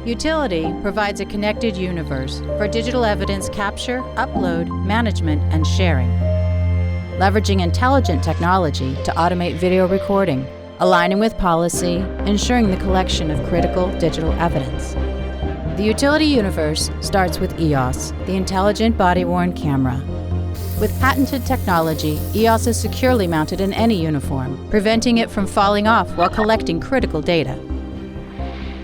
Utility provides a connected universe for digital evidence capture, upload, management, and sharing. Leveraging intelligent technology to automate video recording, aligning with policy, ensuring the collection of critical digital evidence. The utility universe starts with EOS, the intelligent body-worn camera. With patented technology, EOS is securely mounted in any uniform, preventing it from falling off while collecting critical data.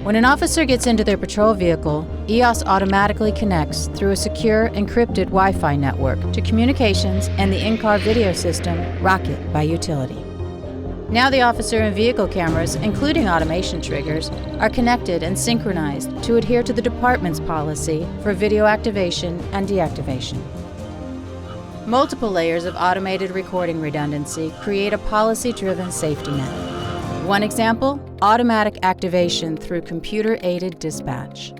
When an officer gets into their patrol vehicle, EOS automatically connects through a secure, encrypted Wi-Fi network to communications and the in-car video system, Rocket by Utility. Now the officer and vehicle cameras, including automation triggers, are connected and synchronized to adhere to the department's policy for video activation and deactivation. Multiple layers of automated recording redundancy create a policy-driven safety net. One example, automatic activation through computer-aided dispatch.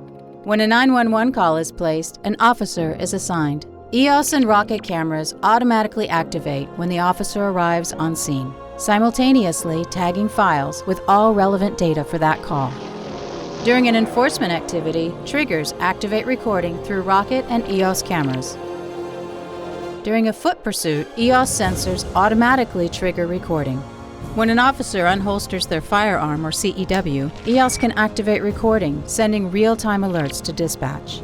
When a 911 call is placed, an officer is assigned. EOS and Rocket cameras automatically activate when the officer arrives on scene, simultaneously tagging files with all relevant data for that call. During an enforcement activity, triggers activate recording through Rocket and EOS cameras. During a foot pursuit, EOS sensors automatically trigger recording. When an officer unholsters their firearm or CEW, EOS can activate recording, sending real-time alerts to dispatch.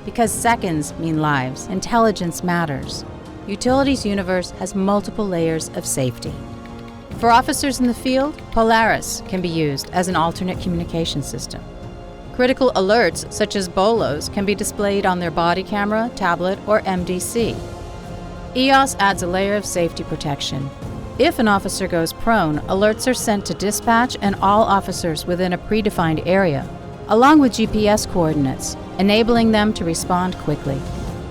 Because seconds mean lives, intelligence matters. Utilities universe has multiple layers of safety. For officers in the field, Polaris can be used as an alternate communication system. Critical alerts, such as BOLOs, can be displayed on their body camera, tablet, or MDC. EOS adds a layer of safety protection. If an officer goes prone, alerts are sent to dispatch and all officers within a predefined area, along with GPS coordinates, enabling them to respond quickly.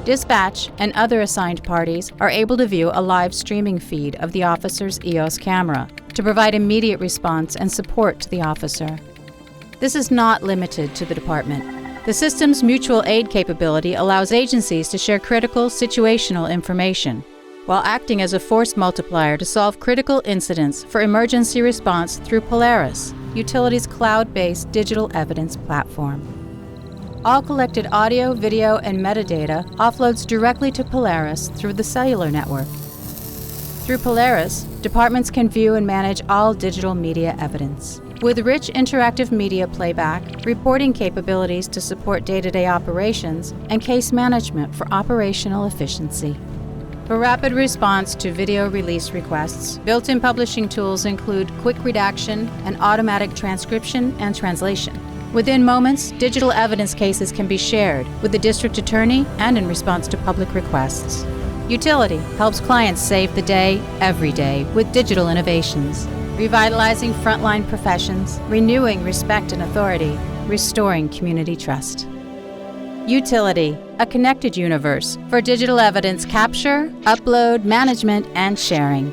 Dispatch and other assigned parties are able to view a live streaming feed of the officer's EOS camera to provide immediate response and support to the officer. This is not limited to the department. The system's mutual aid capability allows agencies to share critical situational information, while acting as a force multiplier to solve critical incidents for emergency response through Polaris, Utility's cloud-based digital evidence platform. All collected audio, video, and metadata offloads directly to Polaris through the cellular network. Through Polaris, departments can view and manage all digital media evidence. With rich interactive media playback, reporting capabilities to support day-to-day operations, and case management for operational efficiency. For rapid response to video release requests, built-in publishing tools include quick redaction and automatic transcription and translation. Within moments, digital evidence cases can be shared with the district attorney and in response to public requests. Utility helps clients save the day, every day, with digital innovations, revitalizing frontline professions, renewing respect and authority, restoring community trust. Utility, a connected universe for digital evidence capture, upload, management, and sharing.